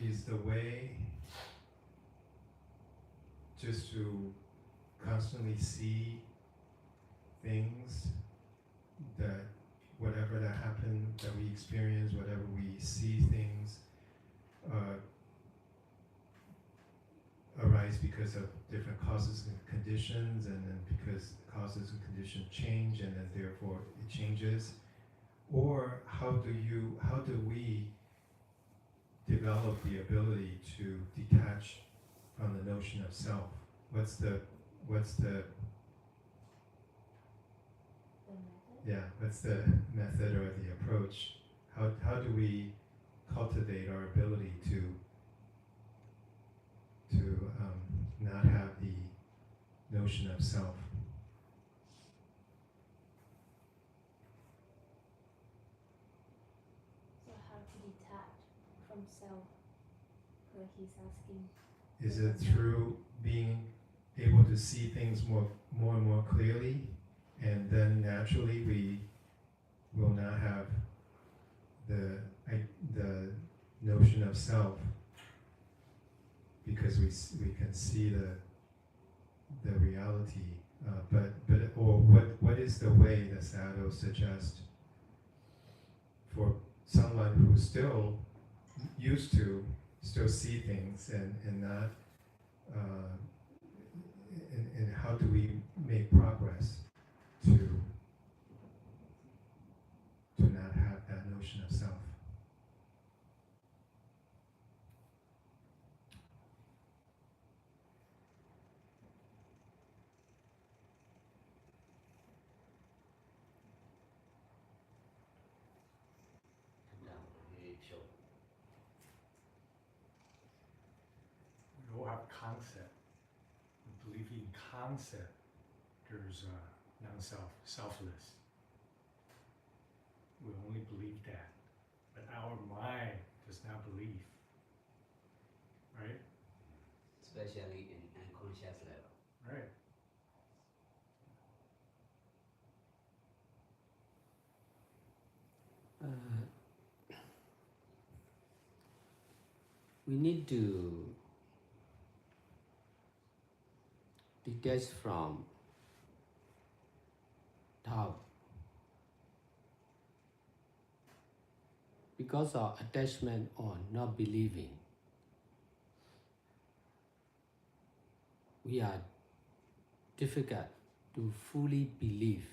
is the way just to constantly see things that whatever that happen, that we experience, whatever we see things arise because of different causes and conditions, and then because causes and conditions change, and then therefore it changes? Or how do we develop the ability to detach from the notion of self? What's the method or the approach? How do we cultivate our ability to not have the notion of self? So how to detach from self? Like he's asking. Is it through being able to see things more and more clearly, and then naturally we will not have the notion of self, because we can see the reality, or what is the way that Sayadaw suggests for someone who still used to still see things and not and how do we make progress to not have that notion of self? We all have concept. We believe in concept. There's non-self, selfless. We only believe that, but our mind does not believe, right? Especially in unconscious level. Right. We need to detach from doubt, because of attachment or not believing. We are difficult to fully believe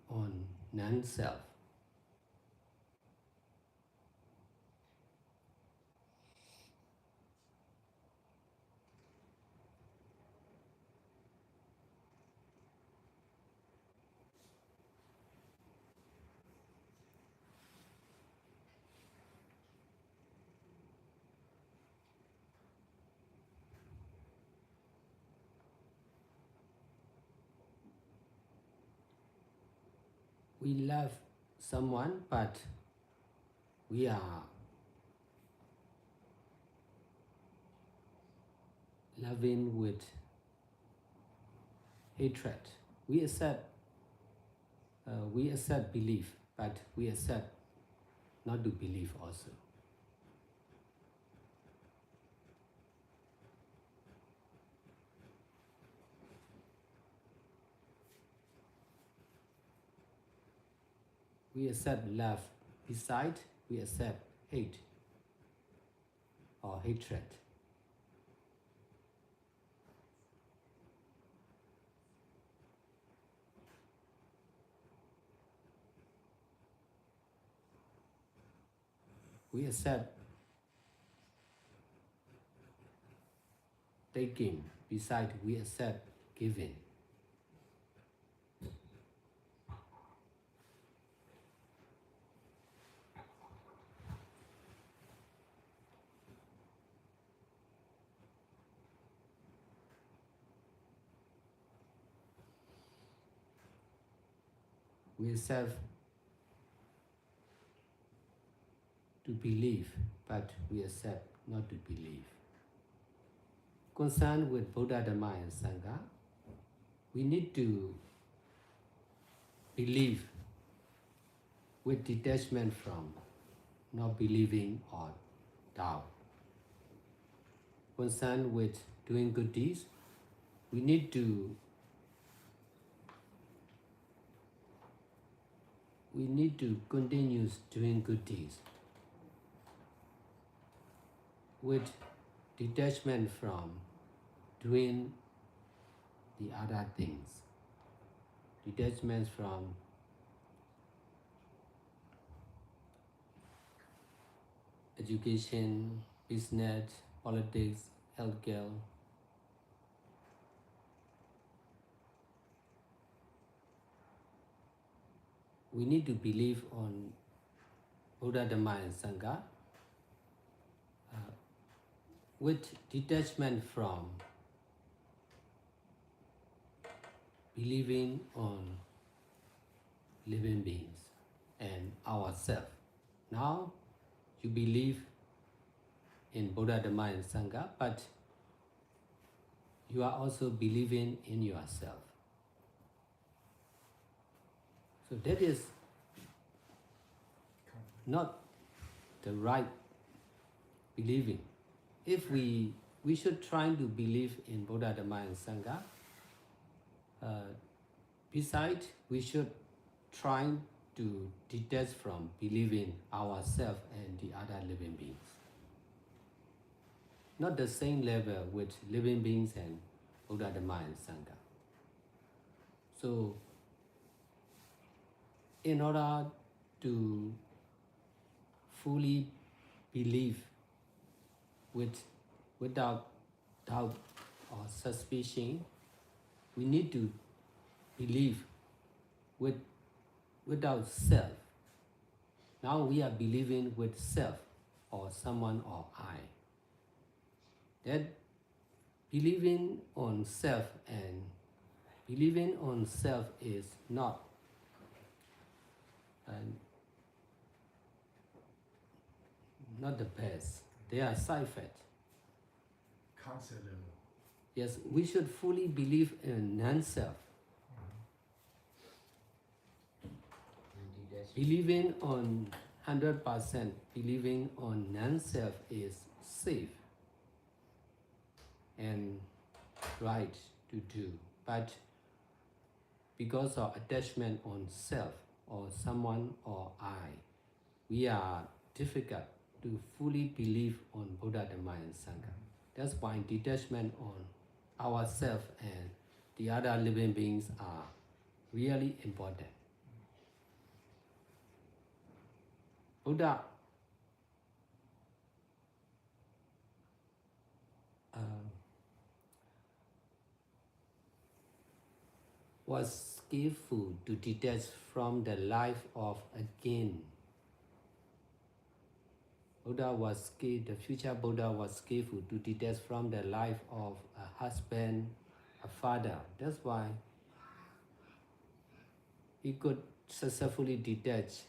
on non-self. We love someone, but we are loving with hatred. We accept belief, but we accept not to believe also. We accept love, beside we accept hate or hatred. We accept taking, beside we accept giving. We accept to believe, but we accept not to believe. Concerned with Buddha, Dhamma and Sangha, we need to believe with detachment from not believing or Tao. Concerned with doing good deeds, we need to continue doing good deeds with detachment from doing the other things. Detachment from education, business, politics, healthcare. We need to believe on Buddha, Dhamma and Sangha with detachment from believing on living beings and ourselves. Now you believe in Buddha, Dhamma and Sangha, but you are also believing in yourself. So that is not the right believing. If we should try to believe in Buddha, Dhamma and Sangha, besides we should try to detach from believing ourselves and the other living beings. Not the same level with living beings and Buddha, Dhamma and Sangha. So in order to fully believe without doubt or suspicion, we need to believe without self. Now we are believing with self or someone or I. That believing on self and believing on self is not the best. They are side effects. Concept level. Yes, we should fully believe in non-self. Believing on 100%, believing on non-self is safe and right to do. But because of attachment on self or someone or I, we are difficult to fully believe on Buddha, Dhamma and Sangha. That's why detachment on ourselves and the other living beings are really important. Buddha was skillful to detach from the life of a king. The future Buddha was skillful to detach from the life of a husband, a father. That's why he could successfully detach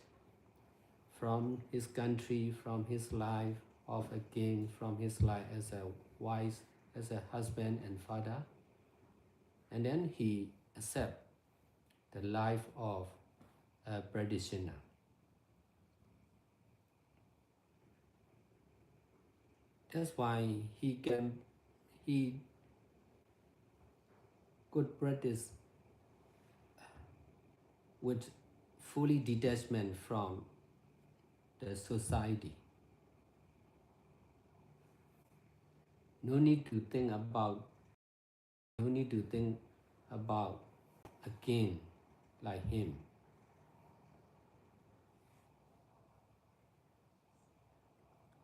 from his country, from his life of a king, from his life as a wife, as a husband and father. And then he accepted the life of a practitioner. That's why he could practice with fully detachment from the society. No need to think about a king like him.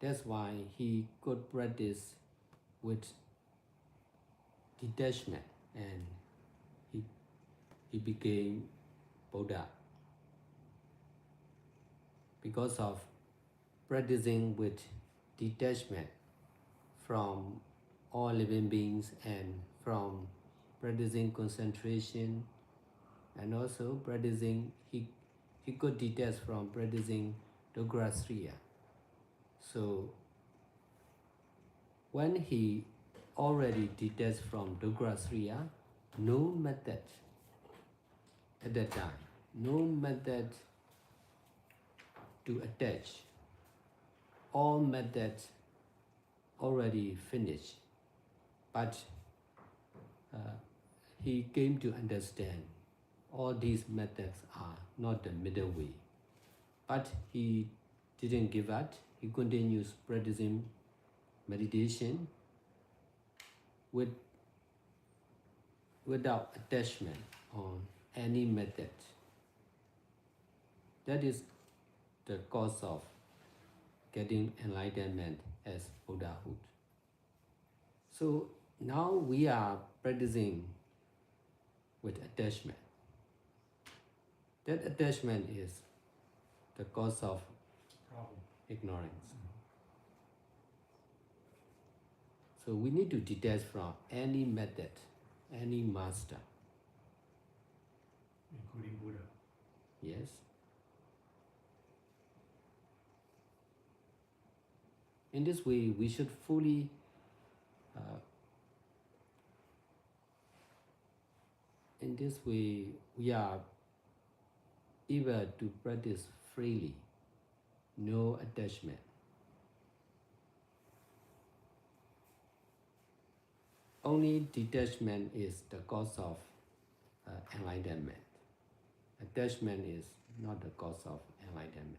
That's why he could practice with detachment and he became Buddha. Because of practicing with detachment from all living beings and from practicing concentration and also practicing, he could detach from practicing Dograsriya. So when he already detached from Dograsriya, no method at that time, no method to attach. All methods already finished, but he came to understand all these methods are not the middle way. But he didn't give up. He continues practicing meditation without attachment on any method. That is the cause of getting enlightenment as Buddhahood. So now we are practicing with attachment. That attachment is the cause of Problem. ignorance. So we need to detach from any method, any master. Including Buddha. Yes. In this way, we should fully in this way, we are able to practice freely, no attachment. Only detachment is the cause of enlightenment. Attachment is not the cause of enlightenment.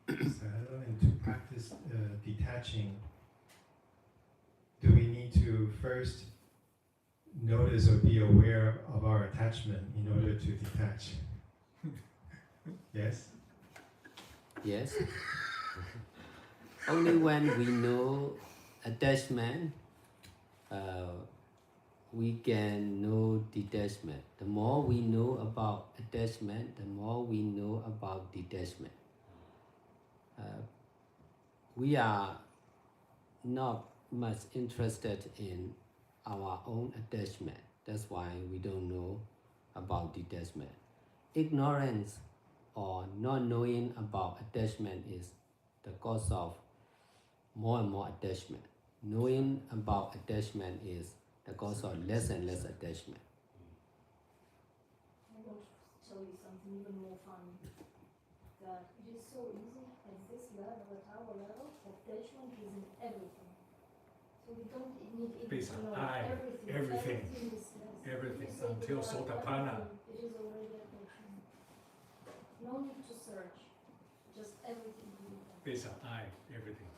And to practice detaching, do we need to first notice or be aware of our attachment in order to detach? Yes? Yes. Only when we know attachment, we can know detachment. The more we know about attachment, the more we know about detachment. We are not much interested in our own attachment. That's why we don't know about detachment. Ignorance or not knowing about attachment is the cause of more and more attachment. Knowing about attachment is the cause of less and less attachment. I want to tell you something even more fun. That it is so easy at this level, at our level, attachment is in everything. So we don't need even Based to on know I, everything. everything. Is, Everything you say until that Sotapanna. It is already attachment. No need to search. Just everything to be done. Based on I, everything.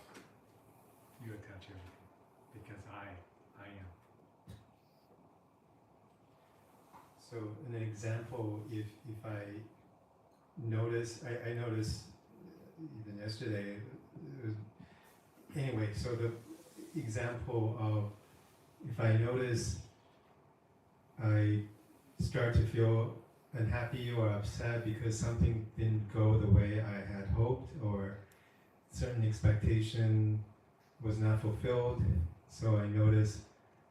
You attach everything. Because I am. So an example, if I notice, I noticed even yesterday, anyway, so the example of if I notice I start to feel unhappy or upset because something didn't go the way I had hoped or certain expectation was not fulfilled, so I notice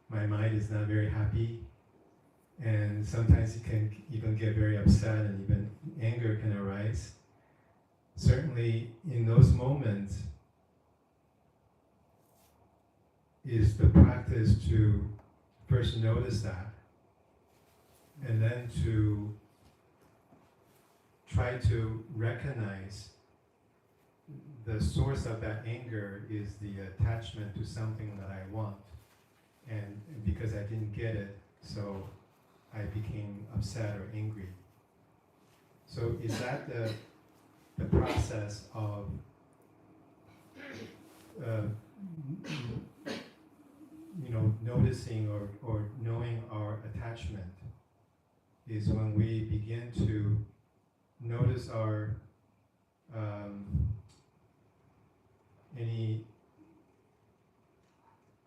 my mind is not very happy, and sometimes it can even get very upset and even anger can arise. Certainly in those moments is the practice to first notice that and then to try to recognize the source of that anger is the attachment to something that I want, and because I didn't get it, so I became upset or angry. So is that the process of noticing or knowing our attachment is when we begin to notice our any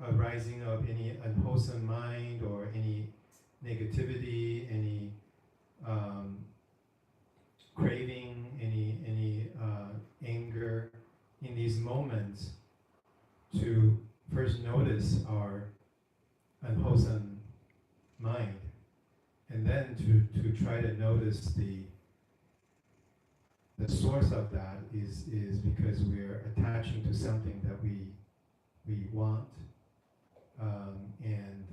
arising of any unwholesome mind or any negativity, any craving, any anger, in these moments, to first notice our unwholesome mind, and then to try to notice the source of that is because we're attaching to something that we want, and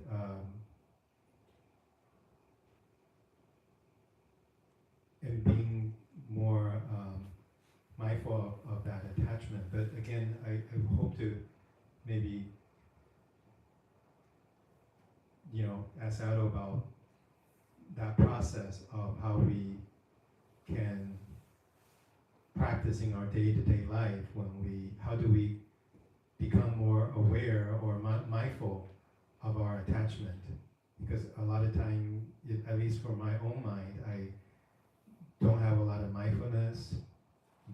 mindful of that attachment. But again, I hope to maybe, ask Aldo about that process of how we can practice in our day-to-day life how do we become more aware or mindful of our attachment? Because a lot of time, at least for my own mind, I don't have a lot of mindfulness,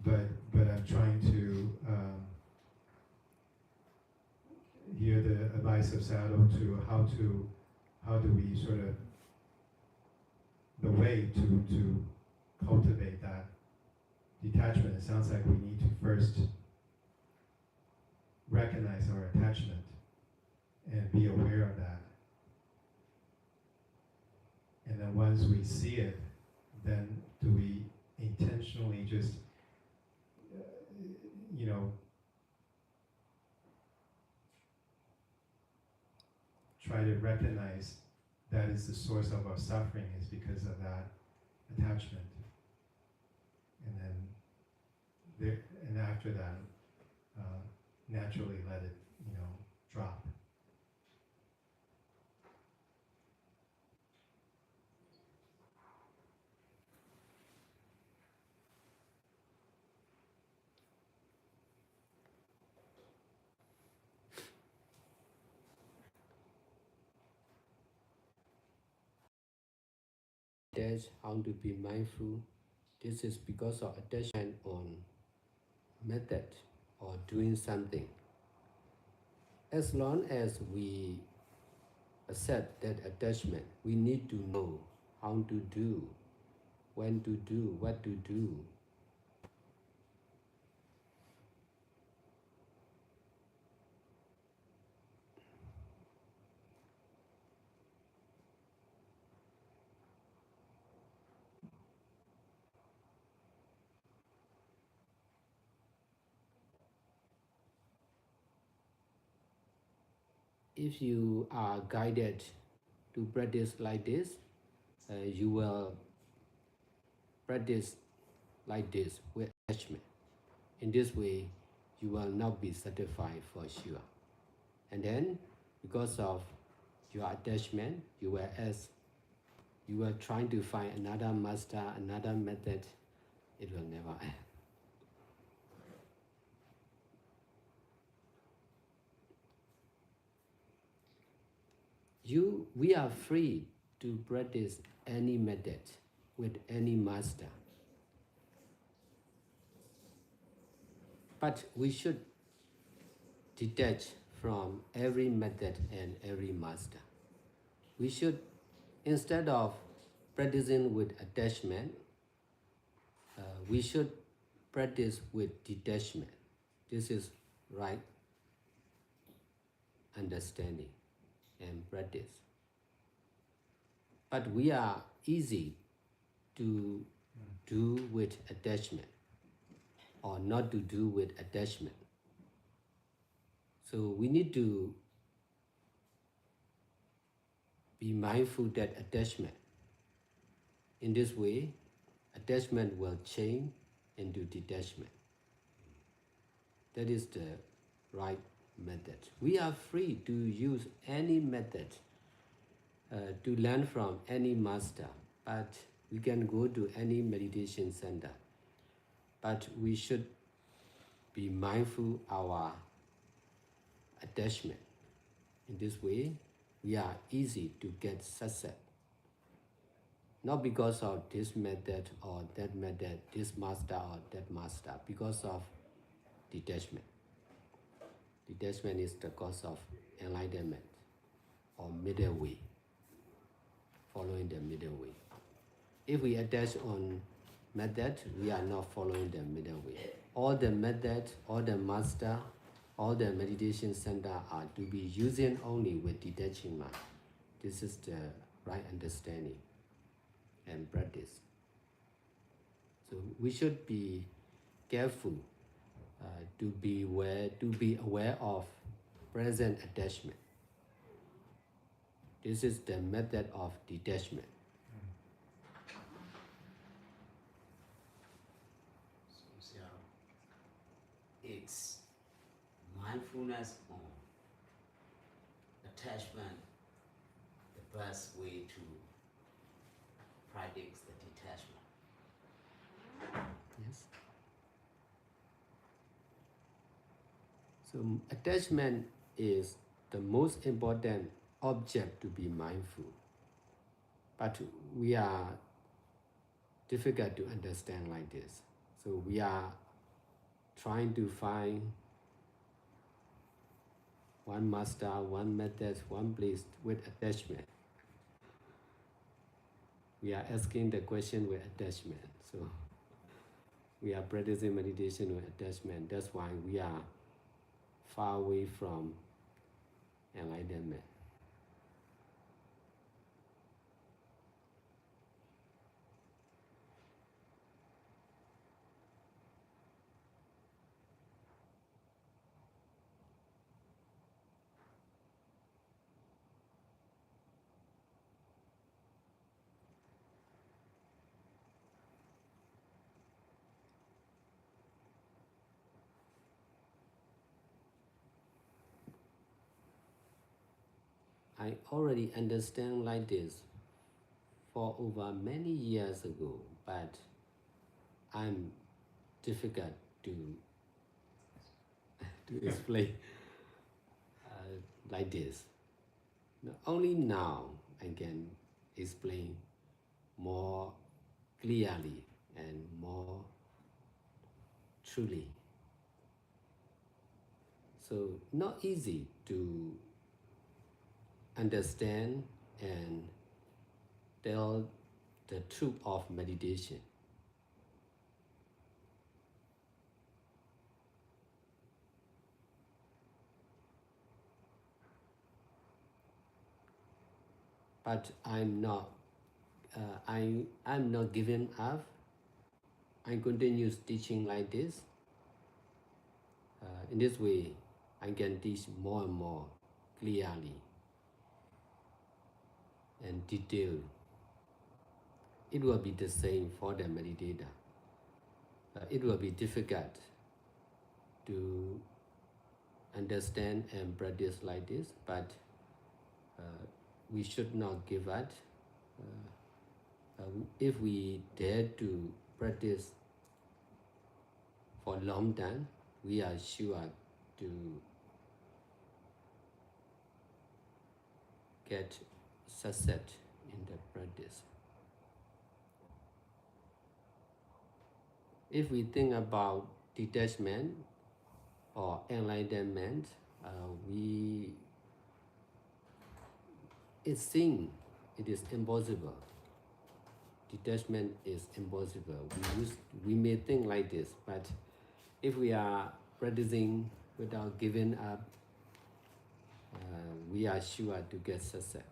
but I'm trying to hear the advice of Sado to how do we sort of the way to cultivate that detachment. It sounds like we need to first recognize our attachment and be aware of that. And then once we see it, then do we intentionally just, try to recognize that is the source of our suffering is because of that attachment. And after that, naturally let it, drop. That's how to be mindful. This is because of attachment on method or doing something. As long as we accept that attachment, we need to know how to do, when to do, what to do. If you are guided to practice like this, you will practice like this with attachment. In this way, you will not be satisfied for sure. And then, because of your attachment, you will try to find another master, another method. It will never end. We are free to practice any method with any master. But we should detach from every method and every master. We should, instead of practicing with attachment, we should practice with detachment. This is right understanding and practice. But we are easy to do with attachment or not to do with attachment. So we need to be mindful that attachment. In this way, attachment will change into detachment. That is the right method. We are free to use any method to learn from any master, but we can go to any meditation center. But we should be mindful our attachment. In this way, we are easy to get success. Not because of this method or that method, this master or that master, because of detachment. Detachment is the cause of enlightenment or middle way, following the middle way. If we attach on method, we are not following the middle way. All the method, all the master, all the meditation center are to be using only with detaching mind. This is the right understanding and practice. So we should be careful to be aware of present attachment. This is the method of detachment. So, mindfulness on attachment, the best way to practice the detachment. Yes. So attachment is the most important object to be mindful. But we are difficult to understand like this. So we are trying to find one master, one method, one place with attachment. We are asking the question with attachment. So we are practicing meditation with attachment. That's why we are far away from enlightenment. I already understand like this for over many years ago, but I'm difficult to explain like this. Only now I can explain more clearly and more truly. So not easy to understand and tell the truth of meditation. But I'm not giving up. I continue teaching like this. In this way, I can teach more and more clearly and detailed. It will be the same for the meditator. It will be difficult to understand and practice like this, but we should not give up. If we dare to practice for a long time, we are sure to get success in the practice. If we think about detachment or enlightenment, it seems it is impossible. Detachment is impossible. We may think like this, but if we are practicing without giving up, we are sure to get success.